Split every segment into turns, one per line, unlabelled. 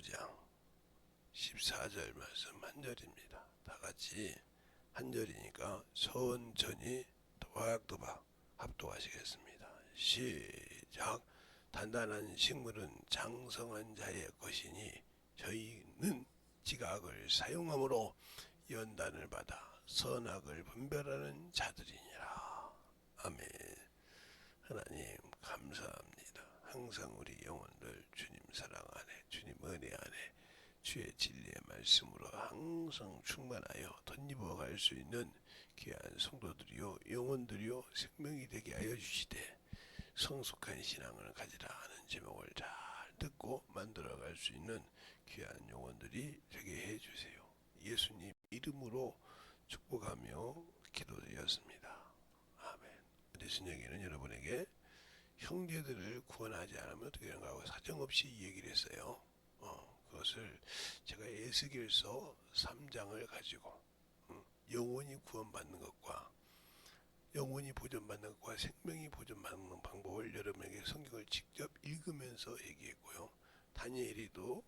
15장 14절 말씀 한 절입니다. 다 같이 한 절이니까 천천히 또박또박 합독하시겠습니다. 시작. 단단한 식물은 장성한 자의 것이니 저희는 지각을 사용함으로 연단을 받아 선악을 분별하는 자들이니라. 아멘. 하나님 감사합니다. 항상 우리 영혼들 주님 사랑 안에, 주님 은혜 안에, 주의 진리의 말씀으로 항상 충만하여 덧입어 갈 수 있는 귀한 성도들이요 영혼들이요 생명이 되게 하여 주시되, 성숙한 신앙을 가지라 하는 제목을 잘 듣고 만들어 갈 수 있는 귀한 영혼들이 되게 해 주세요. 예수님 이름으로 축복하며 기도드렸습니다. 아멘. 우리 순영이는 여러분에게 형제들을 구원하지 않으면 어떻게 되는가 하고 사정없이 얘기를 했어요. 그것을 제가 에스겔서 3장을 가지고 영혼이 구원받는 것과 영혼이 보존받는 것과 생명이 보존받는 방법을 여러분에게 성경을 직접 읽으면서 얘기했고요. 다니엘이도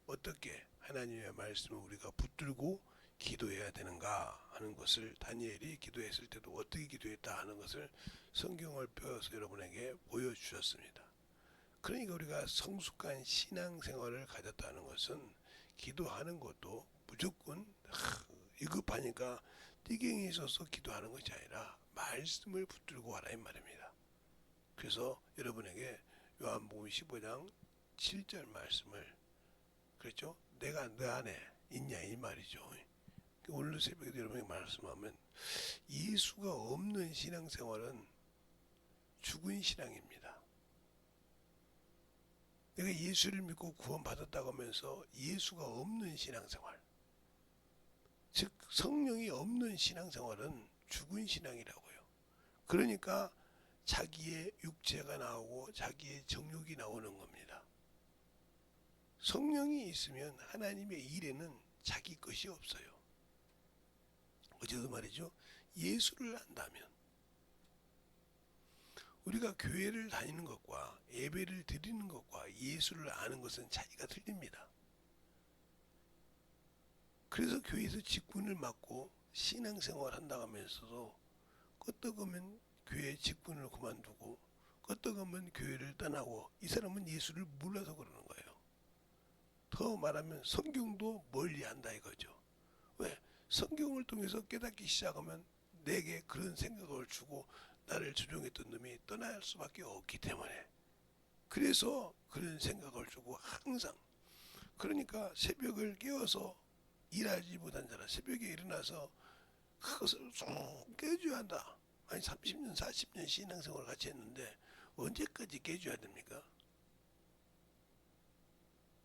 어떻게 하나님의 말씀을 우리가 붙들고 기도해야 되는가 하는 것을, 다니엘이 기도했을 때도 어떻게 기도했다 하는 것을 성경을 펴서 여러분에게 보여주셨습니다. 그러니까 우리가 성숙한 신앙생활을 가졌다는 것은 기도하는 것도 무조건 위급하니까 띠갱이 있어서 기도하는 것이 아니라 말씀을 붙들고 하라 이 말입니다. 그래서 여러분에게 요한복음 15장 7절 말씀을, 그렇죠? 내가 너 안에 있냐 이 말이죠. 오늘 새벽에 여러분에게 말씀하면 예수가 없는 신앙생활은 죽은 신앙입니다. 내가 예수를 믿고 구원받았다고 하면서 예수가 없는 신앙생활, 즉 성령이 없는 신앙생활은 죽은 신앙이라고요. 그러니까 자기의 육체가 나오고 자기의 정욕이 나오는 겁니다. 성령이 있으면 하나님의 일에는 자기 것이 없어요. 어제도 말이죠. 예수를 안다면, 우리가 교회를 다니는 것과 예배를 드리는 것과 예수를 아는 것은 차이가 틀립니다. 그래서 교회에서 직분을 맡고 신앙생활 한다고 하면서도 끄떡하면 교회 직분을 그만두고 끄떡하면 교회를 떠나고, 이 사람은 예수를 몰라서 그러는 거예요. 더 말하면 성경도 멀리한다 이거죠. 왜? 성경을 통해서 깨닫기 시작하면 내게 그런 생각을 주고 나를 조종했던 놈이 떠날 수밖에 없기 때문에, 그래서 그런 생각을 주고 항상, 그러니까 새벽을 깨워서 일하지 못한 자라 새벽에 일어나서 그것을 쭉 깨줘야 한다. 아니 30년 40년 신앙생활 같이 했는데 언제까지 깨줘야 됩니까?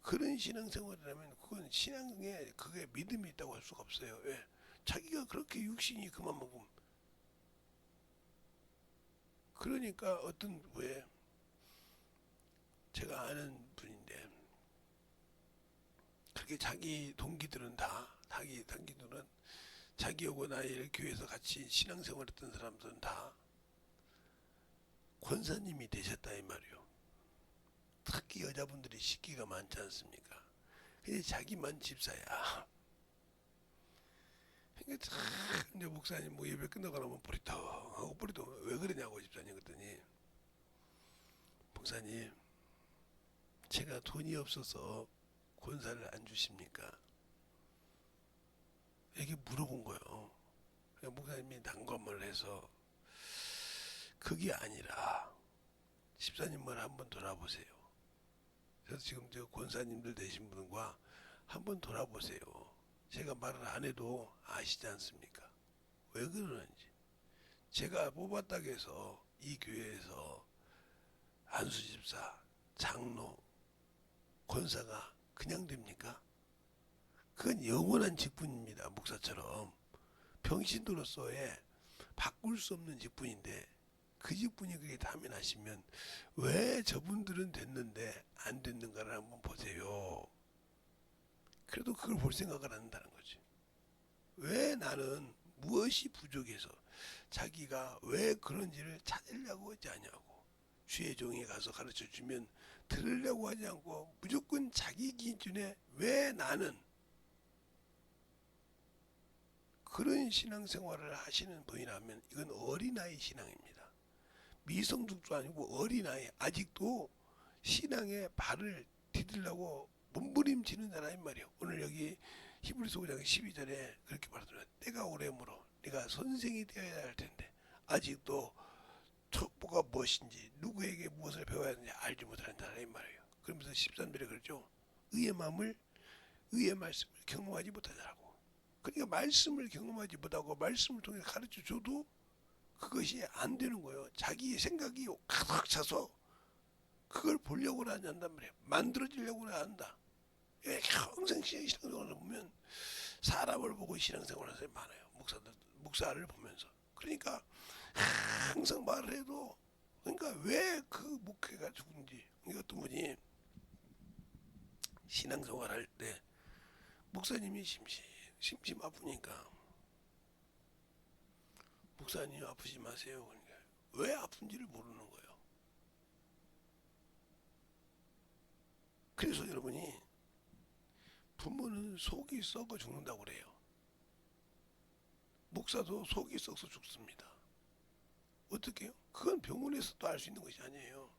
그런 신앙생활이라면 그건 신앙에 그게 믿음이 있다고 할 수가 없어요. 왜? 자기가 그렇게 육신이 그만큼, 그러니까 어떤 왜 제가 아는 분인데, 그렇게 자기 동기들은 자기하고 나이를 교회에서 같이 신앙생활했던 사람들은 다 권사님이 되셨다 이 말이요. 특히 여자분들이 식기가 많지 않습니까? 근데 자기만 집사야. 그러니까 이제 목사님 뭐 예배 끝나고 나면 뿌리떡 왜 그러냐고 집사님 그랬더니, 목사님 제가 돈이 없어서 권사를 안 주십니까? 이렇게 물어본 거예요. 목사님이 난감을 해서, 그게 아니라 집사님을 한번 돌아보세요. 그래서 지금 저 권사님들 되신 분과 한번 돌아보세요. 제가 말을 안 해도 아시지 않습니까? 왜 그러는지. 제가 뽑았다고 해서 이 교회에서 안수 집사, 장로, 권사가 그냥 됩니까? 그건 영원한 직분입니다. 목사처럼 평신도로서의 바꿀 수 없는 직분인데, 그 직분이 그게 당면하시면 왜 저분들은 됐는데 안 됐는가를 한번 보세요. 그래도 그걸 볼 생각을 안 한다는 거지. 왜 나는 무엇이 부족해서, 자기가 왜 그런지를 찾으려고 하지 않냐고. 주의 종이 가서 가르쳐 주면 들으려고 하지 않고 무조건 자기 기준 수준에 왜 나는 그런 신앙생활을 하시는 분이라면 이건 어린아이 신앙입니다. 미성숙도 아니고 어린아이, 아직도 신앙의 발을 디디려고 몸부림치는 자라는 말이에요. 오늘 여기 히브리서 5장 12절에 그렇게 말하더라. 때가 오래므로 네가 선생이 되어야 할 텐데 아직도 첩보가 무엇인지 누구에게 무엇을 배워야 하는지 알지 못하는 자라는 말이에요. 그러면서 13절에 그러죠. 의의 마음을, 의의 말씀을 경험하지 못하더라고. 그러니까 말씀을 경험하지 못하고 말씀을 통해 가르쳐줘도 그것이 안 되는 거예요. 자기의 생각이 가득 차서 그걸 보려고는 하지 않단 말이에요. 만들어지려고는 한다. 평생 신앙생활을 보면 사람을 보고 신앙생활하는 사람이 많아요. 목사를 보면서. 그러니까 항상 말을 해도 그러니까 왜 그 목회가 죽은지. 어떤 분이 신앙생활 할 때 목사님이 심심 아프니까 목사님 아프지 마세요. 그러니까 왜 아픈지를 모르는 거예요. 그래서 여러분이 부모는 속이 썩어 죽는다고 그래요. 목사도 속이 썩어서 죽습니다. 어떻게 해요? 그건 병원에서도 알 수 있는 것이 아니에요.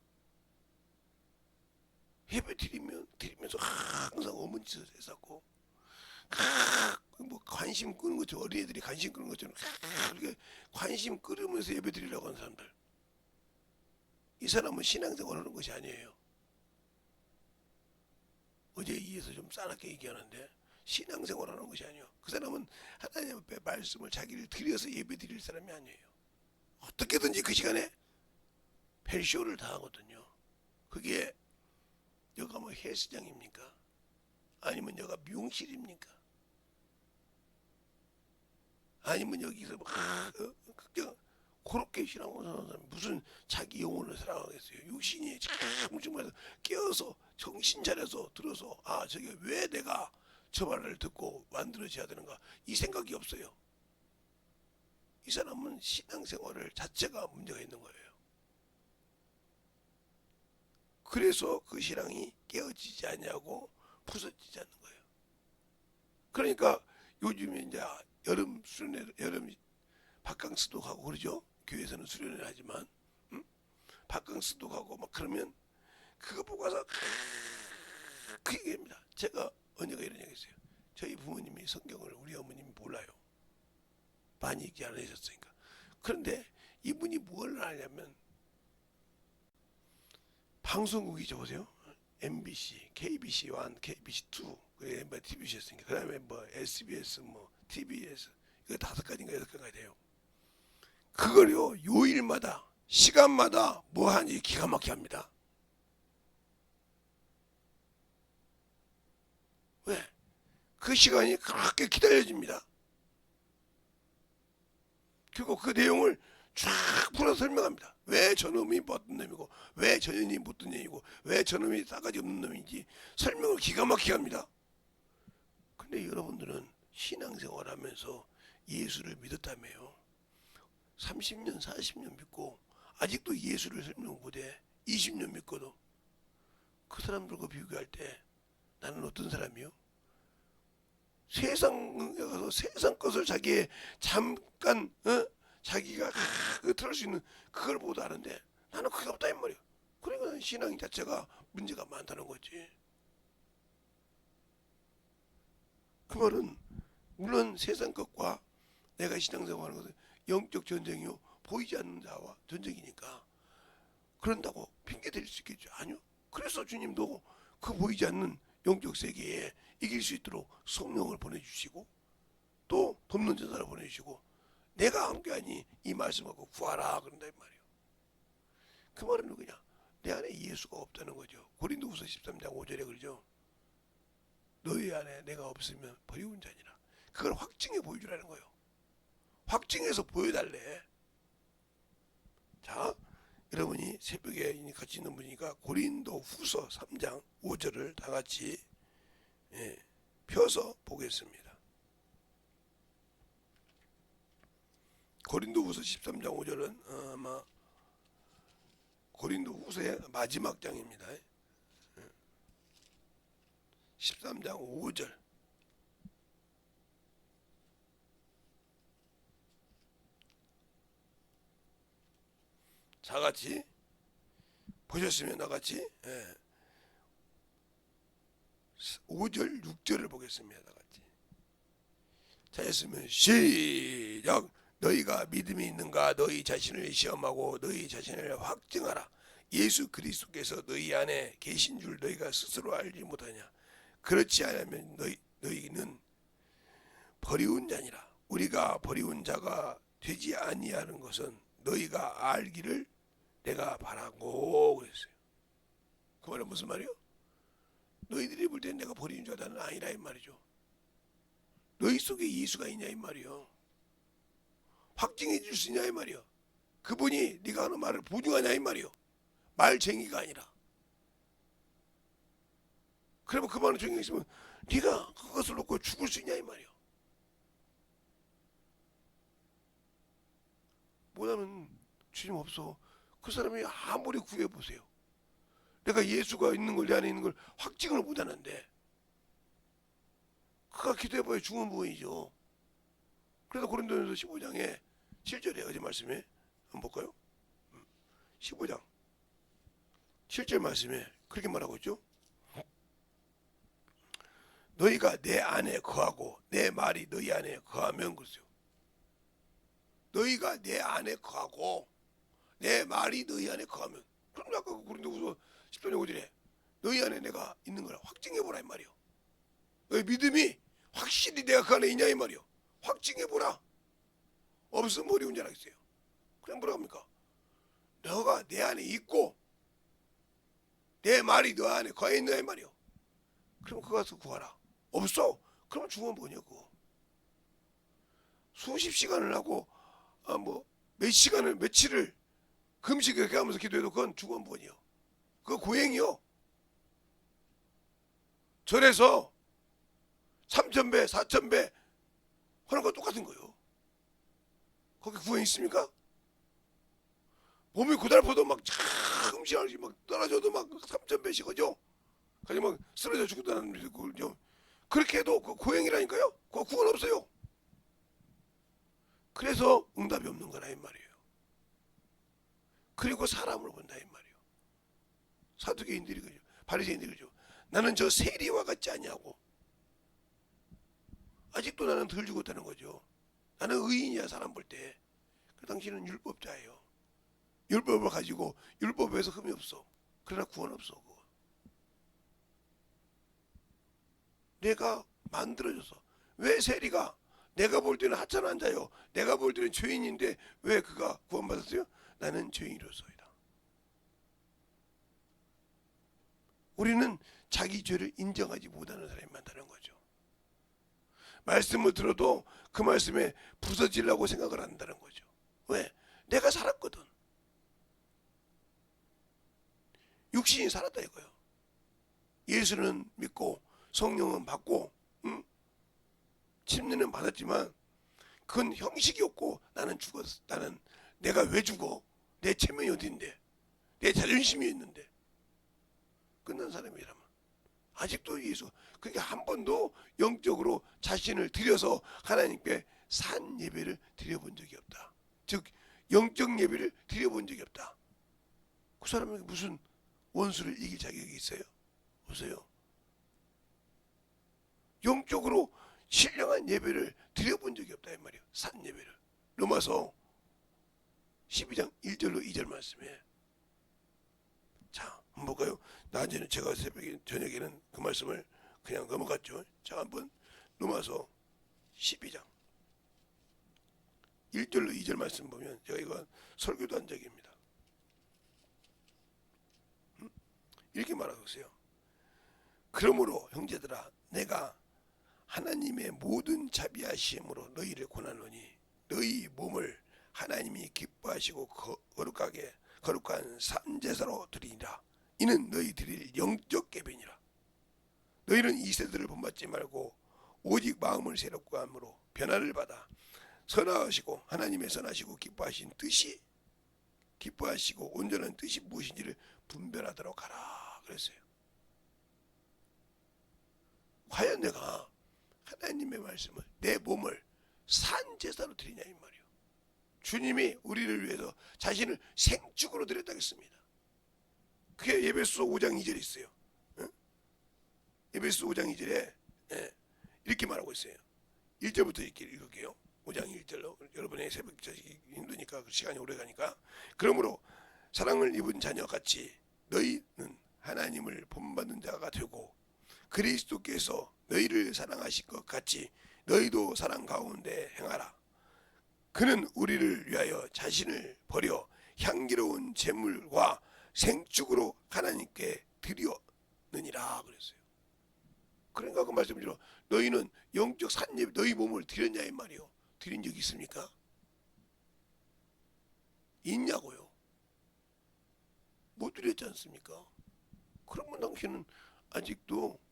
예배 드리면서 항상 어머니 짓을 했었고 뭐 관심 끄는 것처럼 어린애들이 관심 끄는 것처럼 그렇게 관심 끌으면서 예배 드리려고 하는 사람들, 이 사람은 신앙생활 하는 것이 아니에요. 어제 이해서 좀 싸납게 얘기하는데 신앙생활 하는 것이 아니에요. 그 사람은 하나님 앞에 말씀을 자기를 드려서 예배 드릴 사람이 아니에요. 어떻게든지 그 시간에 벨쇼를 다 하거든요. 그게 여가 뭐 헬스장입니까? 아니면 여가 미용실입니까? 아니면 여기서 막 그렇게 신앙생활하는 사람이 무슨 자기 영혼을 사랑하겠어요? 육신이 정말 깨어서 정신 차려서 들어서 저게 왜 내가 저 말을 듣고 만들어져야 되는가, 이 생각이 없어요. 이 사람은 신앙생활을 자체가 문제가 있는 거예요. 그래서 그 신앙이 깨어지지 않냐고 부서지지 않는 거예요. 그러니까 요즘에 이제 여름 바캉스도 가고 그러죠. 교회에서는 수련회를 하지만 바캉스도 가고 막 그러면 그거 보고 와서 그 얘기입니다. 제가 언제가 이런 얘기 했어요. 저희 부모님이 성경을 우리 어머님이 몰라요. 많이 얘기 안 하셨으니까. 그런데 이분이 뭘 하냐면 방송국이죠, 보세요. MBC, KBC1, KBC2, 그 TBC였으니까 그 다음에 뭐 SBS, 뭐 TBS, 이거 5가지인가 6가지가 돼요. 그걸요 요일마다 시간마다 뭐 하는지 기가 막히게 합니다. 왜? 그 시간이 그렇게 기다려집니다. 그리고 그 내용을 쫙 풀어 설명합니다. 왜 저놈이 어떤 놈이고, 왜 저년이 어떤 놈이고, 왜 저놈이 싸가지 없는 놈인지 설명을 기가 막히게 합니다. 근데 여러분들은 신앙생활 하면서 예수를 믿었다며요. 30년, 40년 믿고 아직도 예수를 설명 못해. 20년 믿고도. 그 사람들과 비교할 때 나는 어떤 사람이요? 세상에 가서 세상 것을 자기의 잠깐 자기가 틀을 수 있는 그걸 보도 하는데 나는 그게 없다 이 말이야. 그러니까 신앙 자체가 문제가 많다는 거지. 그 말은 물론 세상 것과 내가 신앙생활하는 것은 영적 전쟁이요, 보이지 않는 자와 전쟁이니까 그런다고 핑계 댈 수 있겠죠. 아니요. 그래서 주님도 그 보이지 않는 영적 세계에 이길 수 있도록 성령을 보내주시고 또 돕는 전사를 보내주시고 내가 함께하니 이 말씀 갖고 구하라 그런다 이 말이에요. 그 말은 누구냐? 내 안에 예수가 없다는 거죠. 고린도후서 13장 5절에 그러죠. 너희 안에 내가 없으면 버리운 자니라. 그걸 확증해 보여주라는 거예요. 확증해서 보여달래. 자, 여러분이 새벽에 같이 있는 분이니까 고린도후서 3장 5절을 다 같이 펴서 보겠습니다. 고린도후서 13장 5절은 아마 고린도후서의 마지막 장입니다. 13장 5절. 다같이 보셨으면 나같이 5절 6절을 보겠습니다. 다같이 찾았으면 시작. 너희가 믿음이 있는가 너희 자신을 시험하고 너희 자신을 확증하라. 예수 그리스도께서 너희 안에 계신 줄 너희가 스스로 알지 못하냐. 그렇지 않으면 너희는 버리운 자니라. 우리가 버리운 자가 되지 아니하는 것은 너희가 알기를 내가 바라고 그랬어요. 그 말은 무슨 말이요? 너희들이 볼 때는 내가 버리는 자는 아니라 이 말이죠. 너희 속에 예수가 있냐 이 말이요. 확증해 줄 수 있냐 이 말이요. 그분이 네가 하는 말을 보증하냐 이 말이요. 말쟁이가 아니라. 그러면 그 말을 정해 있으면 네가 그것을 놓고 죽을 수 있냐 이 말이요. 뭐냐면 주님 없어. 그 사람이 아무리 구해보세요. 내가 예수가 있는 걸 내 안에 있는 걸 확증을 못하는데 그가 기도해봐야 죽은 부분이죠. 그래서 고린도전서 15장에 7절에 어제 말씀에 한번 볼까요? 15장 7절 말씀에 그렇게 말하고 있죠. 너희가 내 안에 거하고 내 말이 너희 안에 거하면 그러세요. 너희가 내 안에 거하고 내 말이 너희 안에 거하면. 그럼 아까 고린도후서 10장 5절에 너희 안에 내가 있는 걸 확증해보라 이 말이요. 너희 믿음이 확실히 내가 그 안에 있냐 이 말이요. 확증해보라. 없으면 어려운 줄 알겠어요. 그냥 뭐라 합니까? 너가 내 안에 있고 내 말이 너 안에 거해 있냐 이 말이요. 그럼 그거 가서 구하라. 없어. 그럼 죽으면 뭐냐고. 수십 시간을 하고 몇 시간을 며칠을 금식 이렇게 하면서 기도해도 그건 죽으면 뭐니요. 그거 고행이요. 절에서 3,000배 4,000배 하는 거 똑같은 거요. 거기 구행 있습니까? 몸이 고달퍼도 막 금식하지 막 떨어져도 막 3,000배씩 하죠. 가지 막 쓰러져 죽었다는 걸 그렇게 해도 그 고행이라니까요. 그거 구원 없어요. 그래서 응답이 없는 거라 이 말이에요. 그리고 사람을 본다 이 말이에요. 사두개인들이 그죠. 바리새인들이 그죠. 나는 저 세리와 같지 않냐고. 아직도 나는 덜 죽었다는 거죠. 나는 의인이야 사람 볼 때. 그 당신은 율법자예요. 율법을 가지고 율법에서 흠이 없어. 그러나 구원 없어. 그거. 내가 만들어줘서. 왜 세리가 내가 볼 때는 하찮은 자요. 내가 볼 때는 죄인인데 왜 그가 구원받았어요? 나는 죄인으로서이다. 우리는 자기 죄를 인정하지 못하는 사람이 많다는 거죠. 말씀을 들어도 그 말씀에 부서지려고 생각을 한다는 거죠. 왜? 내가 살았거든. 육신이 살았다 이거예요. 예수는 믿고 성령은 받고 침례는 받았지만 그건 형식이었고 나는 죽었어. 나는 내가 왜 죽어? 내 체면이 어딘데? 내 자존심이 있는데. 끝난 사람이라면 아직도 예수 그게 한 번도 영적으로 자신을 들여서 하나님께 산 예배를 드려본 적이 없다. 즉 영적 예배를 드려본 적이 없다. 그 사람에게 무슨 원수를 이길 자격이 있어요? 없어요. 영적으로 신령한 예배를 드려본 적이 없다 이 말이에요. 산 예배를. 로마서 12장 1절로 2절 말씀에 자 한번 볼까요? 낮에는 제가 새벽에 저녁에는 그 말씀을 그냥 넘어갔죠. 자 한번 로마서 12장 1절로 2절 말씀 보면 제가 이거 설교도 한 적입니다. 이렇게 말하고 있어요. 그러므로 형제들아 내가 하나님의 모든 자비하심으로 너희를 권하노니 너희 몸을 하나님이 기뻐하시고 거룩한 산제사로 드리니라. 이는 너희 드릴 영적 예배니라. 너희는 이 세대를 본받지 말고 오직 마음을 새롭게 함으로 변화를 받아 선하시고 하나님의 선하시고 기뻐하신 뜻이 기뻐하시고 온전한 뜻이 무엇인지를 분별하도록 하라 그랬어요. 과연 내가 하나님의 말씀을 내 몸을 산 제사로 드리냐 이 말이요. 주님이 우리를 위해서 자신을 생축으로 드렸다고 했습니다. 그게 에베소 5장 2절에 있어요. 에베소 5장 2절에 이렇게 말하고 있어요. 1절부터 이렇게 읽을게요. 5장 1절로 여러분의 새벽 자식이 힘드니까 그 시간이 오래 가니까 그러므로 사랑을 입은 자녀같이 너희는 하나님을 본받는 자가 되고 그리스도께서 너희를 사랑하신 것 같이 너희도 사랑 가운데 행하라. 그는 우리를 위하여 자신을 버려 향기로운 제물과 생축으로 하나님께 드렸느니라 그랬어요. 그러니까 그 말씀대로 너희는 영적 산예배 너희 몸을 드렸냐 이 말이요. 드린 적 있습니까? 있냐고요. 못 드렸지 않습니까? 그러면 당신은 아직도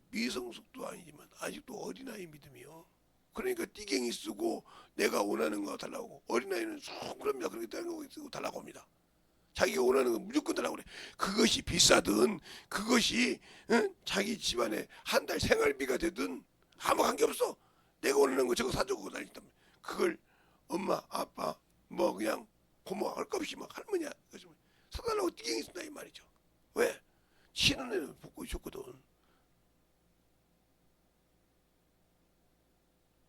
미성숙도 아니지만 아직도 어린아이 믿음이요. 그러니까 띠갱이 쓰고 내가 원하는 거 달라고. 어린아이는 쑥 그럽니다. 그렇게 다른 거 쓰고 달라고 합니다. 자기가 원하는 거 무조건 달라고 그래. 그것이 비싸든 그것이 자기 집안에 한 달 생활비가 되든 아무 관계없어. 내가 원하는 거 저거 사주고 다닌다. 그걸 엄마 아빠 뭐 그냥 고모 할 것 없이 막 할머니야 사달라고 띠갱이 쓴다 이 말이죠. 왜? 치는 애는 붙고 있었거든.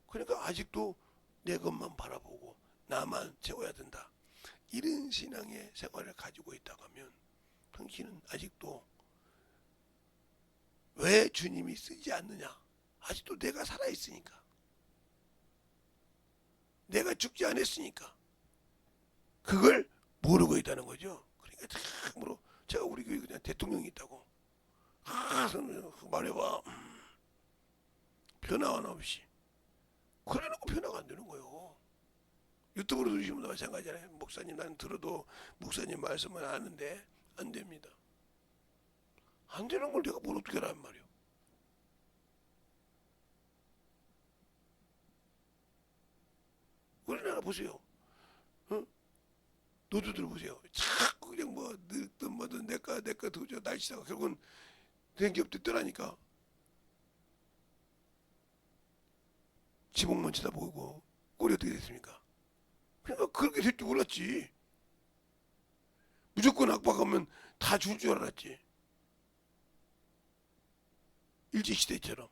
그러니까 아직도 내 것만 바라보고 나만 채워야 된다. 이런 신앙의 생활을 가지고 있다고 하면 당신은 아직도 왜 주님이 쓰지 않느냐? 아직도 내가 살아있으니까. 내가 죽지 않았으니까. 그걸 모르고 있다는 거죠. 그러니까 참으로 제가 우리 교회 그냥 대통령이 있다고. 말해봐. 변화 하나 없이. 그래놓고 변화가 안 되는 거예요. 유튜브로 들으시면 마찬가지잖아요. 목사님 난 들어도 목사님 말씀은 아는데 안 됩니다. 안 되는 걸 내가 뭘 어떻게 하란 말이요. 우리나라 보세요. 노조들 보세요. 자꾸 그냥 뭐 늙든 뭐든 내가 도저 날씨다가 결국은 대기업들 떠나니까 지목만 쳐다보고 꼴이 어떻게 됐습니까? 그러니까 그렇게 될 줄 몰랐지. 무조건 압박하면 다 줄 줄 알았지. 일제시대처럼.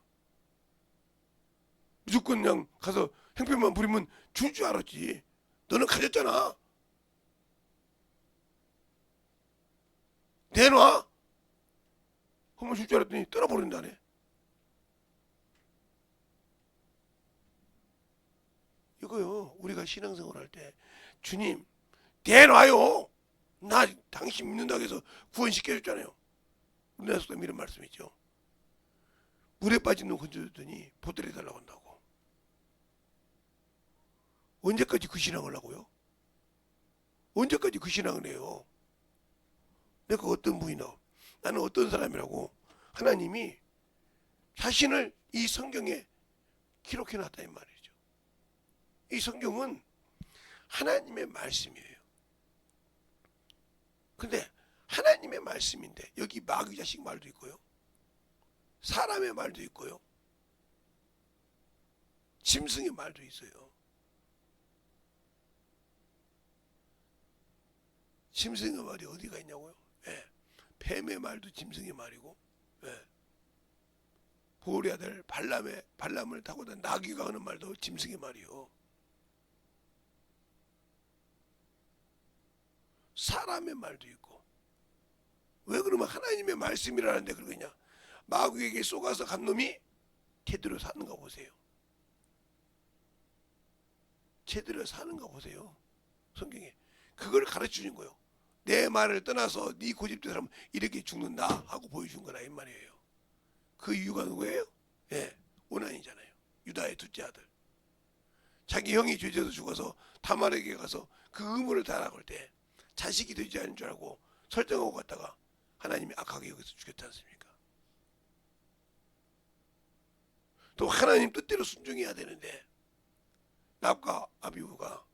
무조건 그냥 가서 형편만 부리면 줄 줄 알았지. 너는 가졌잖아. 내놔. 그러면 줄 줄 알았더니 떠나버린다네. 이거요. 우리가 신앙생활 할 때 주님 내놔요. 나 당신 믿는다고 해서 구원시켜줬잖아요. 우리나라 속담 이런 말씀이죠. 물에 빠진 놈 건져줬더니 보따리 달라고 한다고. 언제까지 그 신앙을 하고요? 언제까지 그 신앙을 해요? 내가 어떤 분이나 나는 어떤 사람이라고 하나님이 자신을 이 성경에 기록해놨다 이 말이죠. 이 성경은 하나님의 말씀이에요. 근데 하나님의 말씀인데 여기 마귀 자식 말도 있고요. 사람의 말도 있고요. 짐승의 말도 있어요. 짐승의 말이 어디가 있냐고요? 예. 뱀의 말도 짐승의 말이고, 예. 보울의 아들 발람을 타고 다 나귀가 하는 말도 짐승의 말이요. 사람의 말도 있고. 왜 그러면 하나님의 말씀이라는데 그러겠냐? 마귀에게 쏘가서 간 놈이 제대로 사는가 보세요. 제대로 사는가 보세요. 성경에 그걸 가르쳐주는 거예요. 내 말을 떠나서 네 고집된 사람은 이렇게 죽는다 하고 보여준 거라 이 말이에요. 그 이유가 누구예요? 예, 오난이잖아요. 유다의 둘째 아들. 자기 형이 죄져서 죽어서 다말에게 가서 그 의무를 다하고 할 때 자식이 되지 않은 줄 알고 설정하고 갔다가 하나님이 악하게 여기서 죽였지 않습니까? 또 하나님 뜻대로 순종해야 되는데 납과 아비후가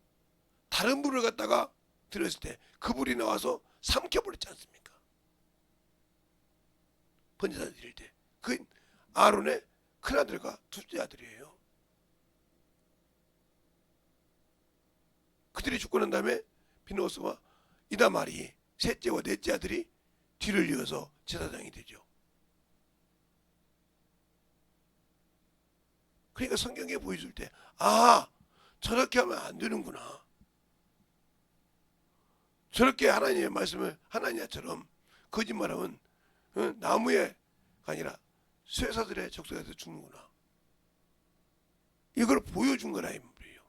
다른 불을 갖다가 들었을 때 그 불이 나와서 삼켜버렸지 않습니까? 번제사 드릴 때 그 아론의 큰아들과 둘째 아들이에요. 그들이 죽고 난 다음에 비느하스와 이다말이 셋째와 넷째 아들이 뒤를 이어서 제사장이 되죠. 그러니까 성경에 보여줄 때, 아, 저렇게 하면 안 되는구나. 저렇게 하나님의 말씀을 하나님처럼 거짓말하면 나무에 아니라 쇠사들의 적성에서 죽는구나. 이걸 보여준 거라 이 말이에요.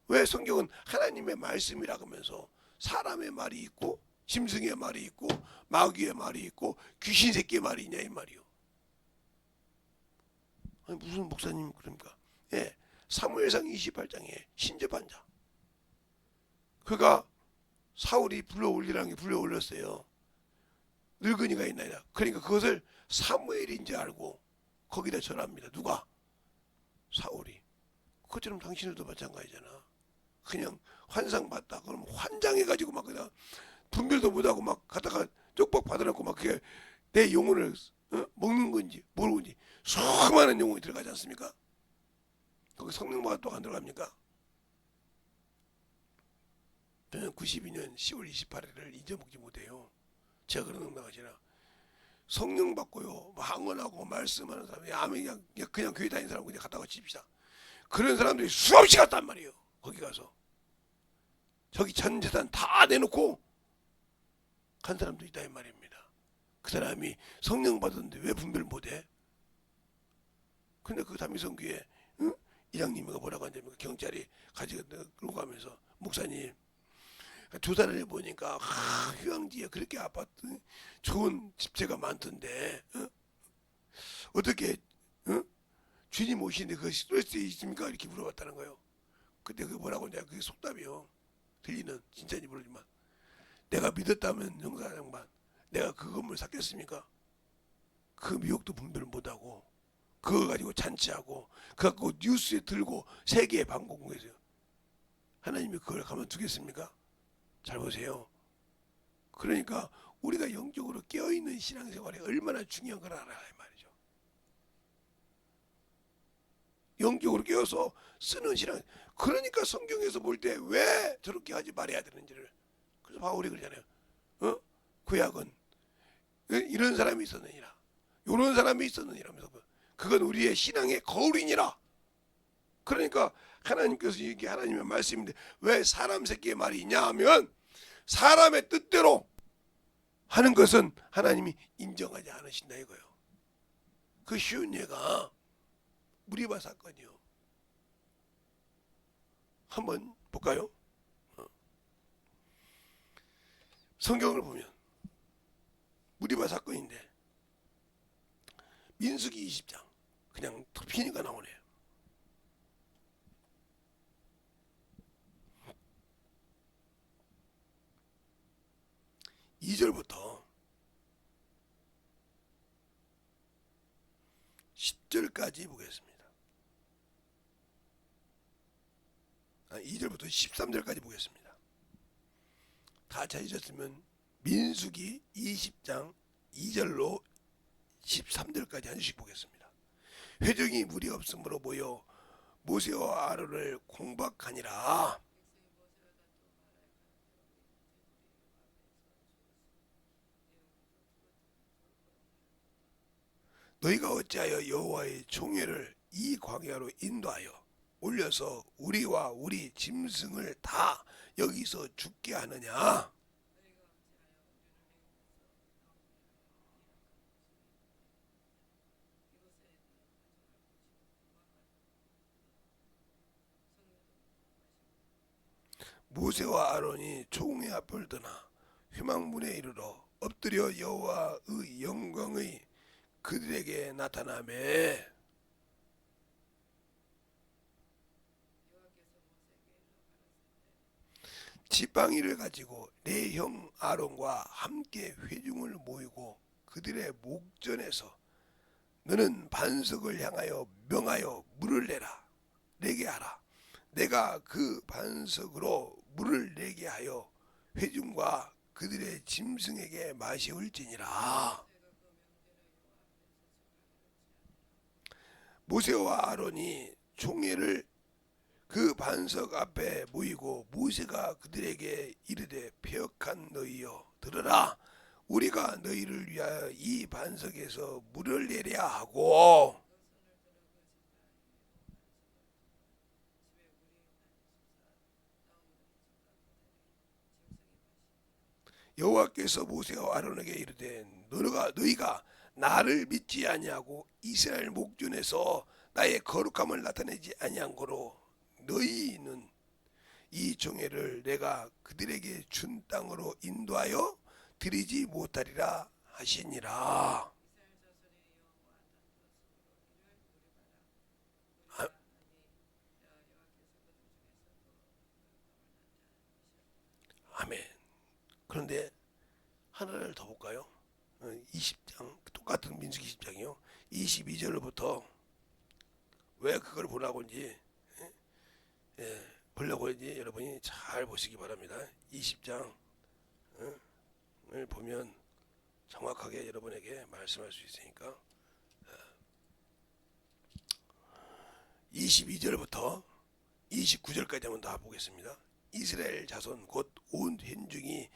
왜 성경은 하나님의 말씀이라고 하면서 사람의 말이 있고 짐승의 말이 있고 마귀의 말이 있고 귀신 새끼의 말이 있냐 이 말이요. 아니, 무슨 목사님 그럽니까? 예, 사무엘상 28장에 신접한 자. 그가 사울이 불러올리라는 게 불러올렸어요. 늙은이가 있나이다. 그러니까 그것을 사무엘인지 알고 거기다 절합니다. 누가? 사울이. 그것처럼 당신들도 마찬가지잖아. 그냥 환상 봤다. 그럼 환장해가지고 막 그냥 분별도 못하고 막 갖다가 쪽박 받아놓고 막 그게 내 영혼을 먹는 건지 모르는지 수많은 영혼이 들어가지 않습니까? 거기 성령마가 또 안 들어갑니까? 저는 92년 10월 28일을 잊어먹지 못해요. 제가 그런 농담하시나 성령 받고요, 항언하고 말씀하는 사람이 그냥 교회 다니는 사람 그냥 갖다가 칩시다. 그런 사람들이 수없이 갔단 말이에요. 거기 가서 저기 전 재산 다 내놓고 간 사람도 있다 이 말입니다. 그 사람이 성령 받았는데 왜 분별 못해? 근데 그 다미성교회 이장님이가 뭐라고 하냐면 경찰이 가지고 끌고 가면서 목사님 조사를 해보니까 휴양지에 그렇게 아파트 좋은 집채가 많던데 어떻게 주님 오시는데 그 스트레스 있습니까? 이렇게 물어봤다는 거예요. 그때 그 뭐라고 하냐 그게 속담이요. 들리는 진짜인지 모르지만 내가 믿었다면 형사 양반 내가 그 건물 샀겠습니까? 그 미혹도 분별을 못하고 그거 가지고 잔치하고 그거 갖고 뉴스에 들고 세계에 방공했어요. 하나님이 그걸 가만두겠습니까? 잘 보세요. 그러니까 우리가 영적으로 깨어있는 신앙생활이 얼마나 중요한 걸 알아야 말이죠. 영적으로 깨어서 쓰는 신앙. 그러니까 성경에서 볼 때 왜 저렇게 하지 말아야 되는지를. 그래서 바울이 그러잖아요. 구약은 이런 사람이 있었느니라. 이런 사람이 있었느니라 하면서 그건 우리의 신앙의 거울이니라. 그러니까 하나님께서 이게 하나님의 말씀인데 왜 사람 새끼의 말이 있냐 하면 사람의 뜻대로 하는 것은 하나님이 인정하지 않으신다 이거예요. 그 쉬운 예가 무리바 사건이요. 한번 볼까요? 성경을 보면 무리바 사건인데 민수기 20장 그냥 피니까 나오네요. 2절부터 10절까지 보겠습니다. 2절부터 13절까지 보겠습니다. 다 찾으셨으면 민수기 20장 2절로 13절까지 한 주씩 보겠습니다. 회중이 무리 없으므로 모여 모세와 아론을 공박하니라. 너희가 어찌하여 여호와의 총회를 이 광야로 인도하여 올려서 우리와 우리 짐승을 다 여기서 죽게 하느냐? 모세와 아론이 총회 앞을 떠나 회막문에 이르러 엎드려 여호와의 영광의 그들에게 나타나매 지팡이를 가지고 내 형 아론과 함께 회중을 모이고 그들의 목전에서 너는 반석을 향하여 명하여 물을 내라 내게 하라. 내가 그 반석으로 물을 내게 하여 회중과 그들의 짐승에게 마시울지니라. 모세와 아론이 총회를 그 반석 앞에 모이고 모세가 그들에게 이르되 패역한 너희여 들으라. 우리가 너희를 위하여 이 반석에서 물을 내랴 하고 여호와께서 모세와 아론에게 이르되 너희가 나를 믿지 아니하고 이스라엘 목전에서 나의 거룩함을 나타내지 아니한 거로 너희는 이 종회를 내가 그들에게 준 땅으로 인도하여 드리지 못하리라 하시니라. 아멘. 그런데 하나를 더 볼까요? 20장 똑같은 민수기 20장이요. 22절부터 왜 그걸 보라고 인지 보려고 인지 여러분이 잘 보시기 바랍니다. 20장을 보면 정확하게 여러분에게 말씀할 수 있으니까 22절부터 29절까지 한번 다 보겠습니다. 이스라엘 자손 곧 온 현중이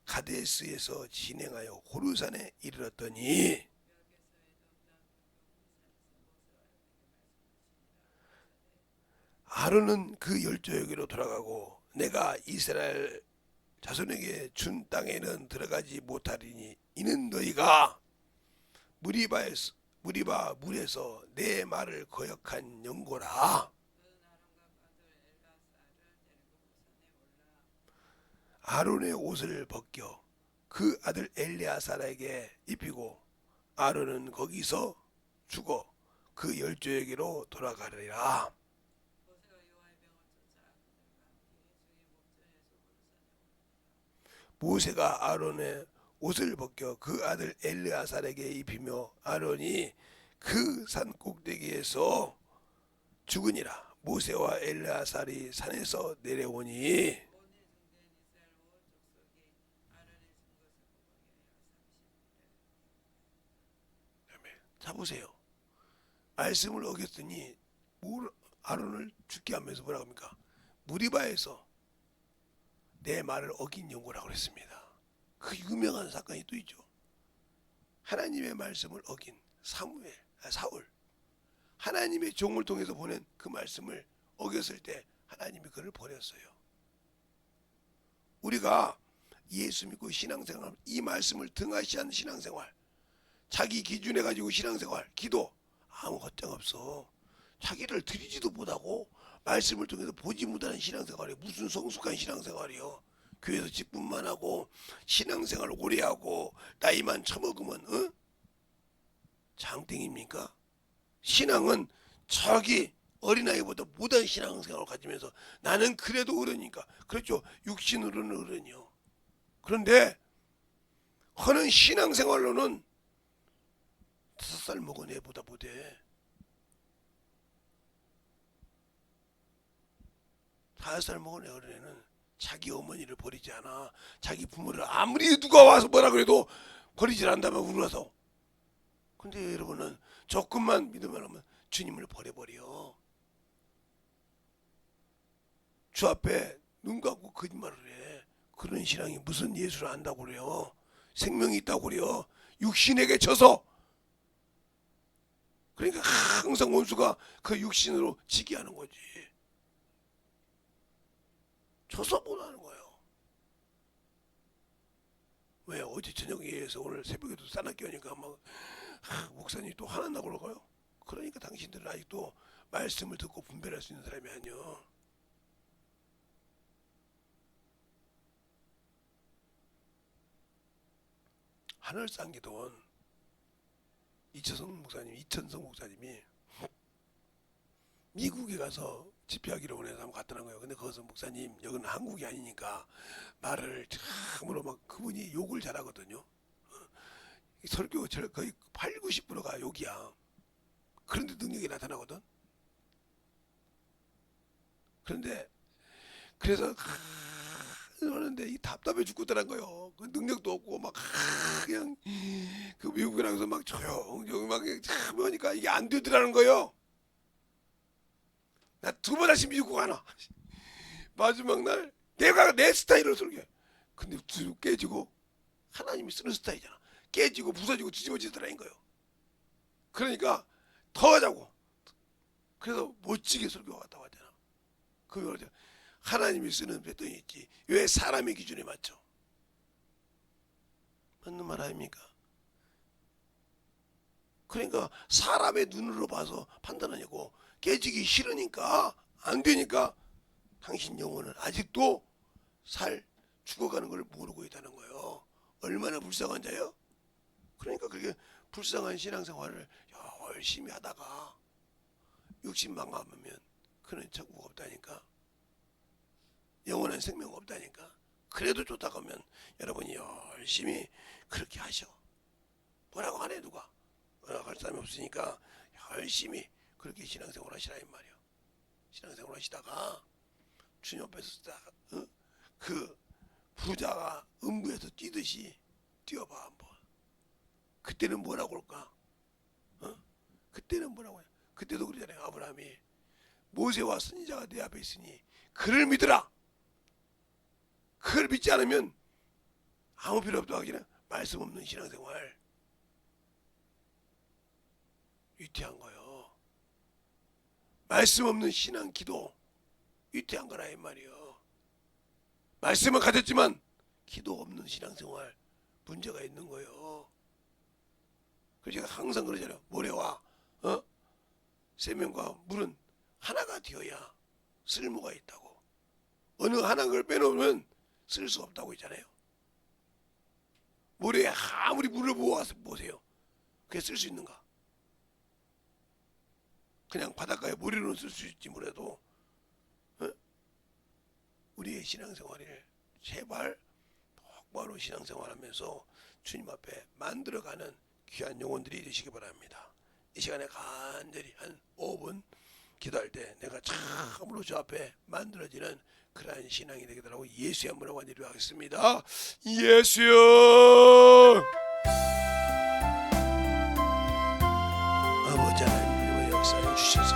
가데스에서 진행하여 호르산에 이르렀더니 아론은 그 열조에게로 돌아가고 내가 이스라엘 자손에게 준 땅에는 들어가지 못하리니 이는 너희가 무리바 물에서 내 말을 거역한 연고라. 아론의 옷을 벗겨 그 아들 엘리아사에게 입히고 아론은 거기서 죽어 그 열조에게로 돌아가리라. 모세가 아론의 옷을 벗겨 그 아들 엘리아사에게 입히며 아론이 그 산 꼭대기에서 죽으니라. 모세와 엘리아살이 산에서 내려오니 자 보세요. 말씀을 어겼더니 아론을 죽게 하면서 뭐라고 합니까? 무리바에서 내 말을 어긴 연고라고 그랬습니다. 그 유명한 사건이 또 있죠. 하나님의 말씀을 어긴 사울. 하나님의 종을 통해서 보낸 그 말씀을 어겼을 때 하나님이 그를 버렸어요. 우리가 예수 믿고 신앙생활, 이 말씀을 등하시한 신앙생활, 자기 기준에 가지고 신앙생활, 기도 아무 헛장 없어. 자기를 드리지도 못하고 말씀을 통해서 보지 못하는 신앙생활이 무슨 성숙한 신앙생활이요. 교회에서 직분만 하고 신앙생활 오래 하고 나이만 처먹으면 장땡입니까? 신앙은 자기 어린아이보다 못한 신앙생활을 가지면서 나는 그래도 어른이니까 그렇죠. 육신으로는 어른이요. 그런데 하는 신앙생활로는 5살 먹은 애보다 못해. 5살 먹은 애 어린애는 자기 어머니를 버리지 않아. 자기 부모를 아무리 누가 와서 뭐라 그래도 버리질 않다면 울어서. 근데 여러분은 조금만 믿으면 하면 주님을 버려버려. 주 앞에 눈 감고 거짓말을 해. 그런 신앙이 무슨 예수를 안다고 그래요. 생명이 있다고 그래요. 육신에게 져서. 그러니까 항상 원수가 그 육신으로 지게 하는 거지. 져서 못하는 거예요. 왜? 어제 저녁에 의해서 오늘 새벽에도 싸납게 오니까 막 목사님이 또 화난다고 그러고요. 그러니까 당신들은 아직도 말씀을 듣고 분별할 수 있는 사람이 아니요. 하늘상기도원 이천성 목사님이 미국에 가서 집회하기로 원해서 한번 갔더란 거예요. 근데 거기서 목사님 여기는 한국이 아니니까 말을 참으로 막 그분이 욕을 잘하거든요. 설교 거의 80~90%가 욕이야. 그런데 능력이 나타나거든. 그런데 그래서 하는데 이 답답해 죽겠다는 거예요. 그 능력도 없고 막 그냥 그 미국이라서 막 조용조용 막 하니까 이게 안 되더라는 거예요. 나 두 번 다시 믿고 가나. 마지막 날 내가 내 스타일로 설교해. 근데 쭉 깨지고 하나님이 쓰는 스타일이잖아. 깨지고 부서지고 뒤집어지더라는 거예요. 그러니까 더 하자고. 그래서 멋지게 설교가 갔다고 하잖아. 그걸 하나님이 쓰는 패턴이 있지. 왜 사람의 기준에 맞춰? 맞는 말 아닙니까? 그러니까 사람의 눈으로 봐서 판단하냐고. 깨지기 싫으니까 안 되니까 당신 영혼은 아직도 죽어가는 걸 모르고 있다는 거예요. 얼마나 불쌍한 자요? 그러니까 그렇게 불쌍한 신앙생활을 열심히 하다가 육신망가하면 그는 천국 없다니까. 영원한 생명 없다니까. 그래도 좋다고 하면 여러분이 열심히 그렇게 하셔. 뭐라고 하네 누가. 뭐라고 할 사람이 없으니까 열심히 그렇게 신앙생활 하시라 이 말이에요. 신앙생활 하시다가 주님 앞에서 딱 그 부자가 음부에서 뛰듯이 뛰어봐 한번. 그때는 뭐라고 할까? 그때는 뭐라고 해? 그때도 그러잖아요. 아브라함이 모세와 선지자가 내 앞에 있으니 그를 믿으라. 그걸 믿지 않으면 아무 필요 없다고 하기는 말씀 없는 신앙생활. 위태한 거요. 말씀 없는 신앙 기도 위태한 거라 이 말이요. 말씀은 가졌지만 기도 없는 신앙생활 문제가 있는 거예요. 그래서 제가 항상 그러잖아요. 모래와 세면과 물은 하나가 되어야 쓸모가 있다고. 어느 하나 걸 빼놓으면 쓸 수 없다고 있잖아요. 모래에 아무리 물을 부어서 보세요. 그게 쓸 수 있는가? 그냥 바닷가에 모래로는 쓸 수 있지 뭐래도 우리의 신앙생활을 제발 똑바로 신앙생활하면서 주님 앞에 만들어가는 귀한 영혼들이 되시기 바랍니다. 이 시간에 간절히 한 5분 기도할 때 내가 참으로 주 앞에 만들어지는 그러한 신앙이 되겠다고 예수의 한번을 완전히 하겠습니다. 예수여. 아버지 하나님의 역사해 주셔서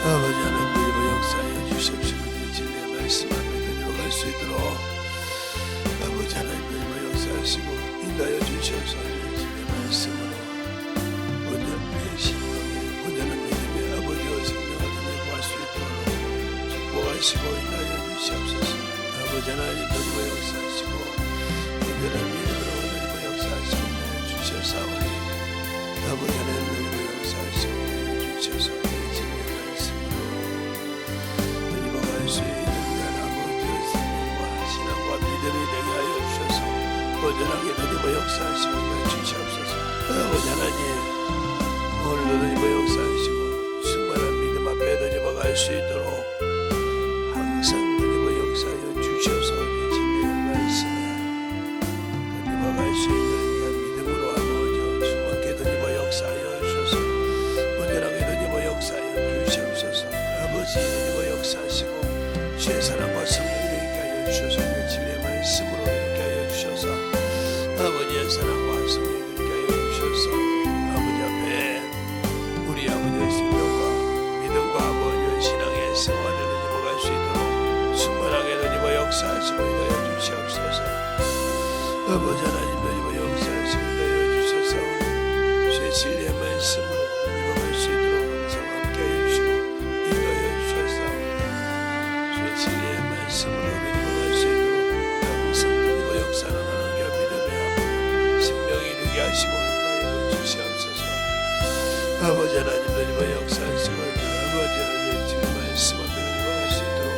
아버지 하나님 역사해 주십시오. 진리의 말씀 앞에 들어갈 수 있도록 아버지 하나님 역사하시고 인도하여 주셔서 진리의 말씀으로 온전한 신앙에 온전한 믿음의 아버지와 생명을 구할 수 있도록 축복하시고 인도하여 주시옵소서. 아버지 하나님 역사하시고 온전한 믿음으로 온전히 역사하시고 인도하여 주셔사오니 아버지 하나님 역사하시고 인도하여 주셔서 믿음이 되게 하여 주셔서 온전하게 주님의 역사하시고 주시옵소서. 아버지 하나님 오늘도 주님의 역사하시고 충만한 믿음 앞에 주님과 갈 수 있도록 항상 주님의 역사하여 주셔서 진리의 말씀에 주님과 갈 수 있는 믿음으로 아버지 충만하게 주님의 역사하여 주셔서 온전하게 주님의 역사하여 주시옵소서. 아버지 주님의 역사하시고 주의 사랑과 성령을 있게 하여 주셔서 말씀으로 이렇게 하여 주셔서 아버지의 사랑과 성령을 이렇게 하여 주셔서 아버지 앞에 우리 아버지의 생명과 믿음과 아버지의 신앙의 생활을 누려갈 수 있도록 충만하게 누리고 역사하시고 인도하여 주시옵소서. 아버지 하나님 누리고 역사하시고 인도하여 주셔서 주의 진리의 말씀으로 누려갈 수 있도록 항상 함께 하여 주시고 인도하여 주셔서 주의 진리의 말씀으로 누려갈 수 있도록 역사하는 게 믿음의 생명이 이루게 하시고 인도하여 주시옵소서. 아버지 하나님 주님의 역사하시고 아버지 하나님의 주의 말씀을 누려갈 수 있도록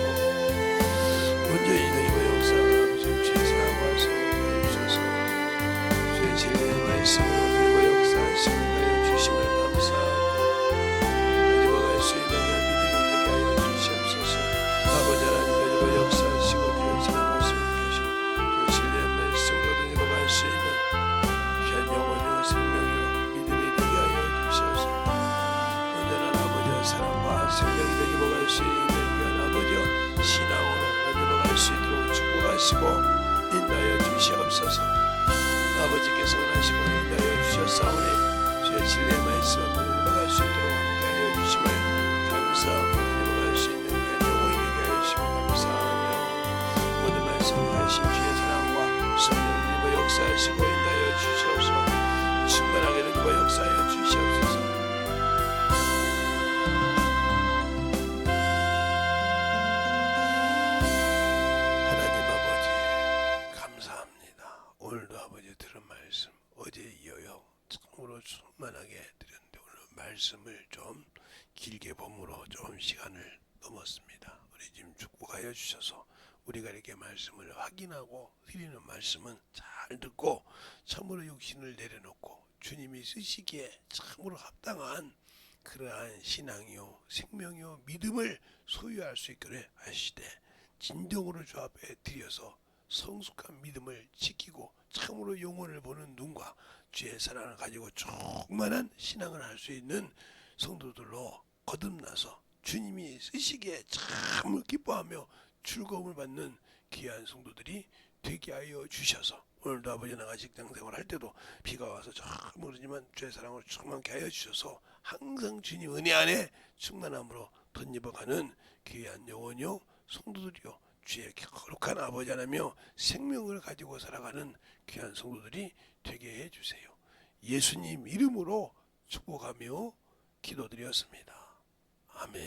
역사하시고 인도하여 주시옵소서. 아버지께서 원하시고 인도하여 주셨사오니 주의 진리의 말씀을 먹을 수 있도록 함께하여 주심을 감사하고 먹을 수 있는 영혼이 되게 하시고 감사하며 모든 말씀을 하신 주의 사랑과 성령님의 역사하시고 인도하여 주시옵소서. 충만하게 되고 역사하여 주시옵소서. 오늘도 아버지 들은 말씀 어제에 이어요 참으로 충만하게 드렸는데 오늘 말씀을 좀 길게 봄으로 좀 시간을 넘었습니다. 우리 지금 축복하여 주셔서 우리가 이렇게 말씀을 확인하고 드리는 말씀은 잘 듣고 참으로 육신을 내려놓고 주님이 쓰시기에 참으로 합당한 그러한 신앙이요 생명이요 믿음을 소유할 수 있기를 하시되 진정으로 주 앞에 드려서 성숙한 믿음을 지키고 참으로 영혼을 보는 눈과 주의 사랑을 가지고 충만한 신앙을 할 수 있는 성도들로 거듭나서 주님이 쓰시기에 참 기뻐하며 즐거움을 받는 귀한 성도들이 되게 하여 주셔서 오늘도 아버지 나가 직장생활 할 때도 비가 와서 참 모르지만 주의 사랑을 충만케 하여 주셔서 항상 주님 은혜 안에 충만함으로 덧입어가는 귀한 영혼이요 성도들이요 주의 거룩한 아버지 하나며 생명을 가지고 살아가는 귀한 성도들이 되게 해주세요. 예수님 이름으로 축복하며 기도드렸습니다. 아멘.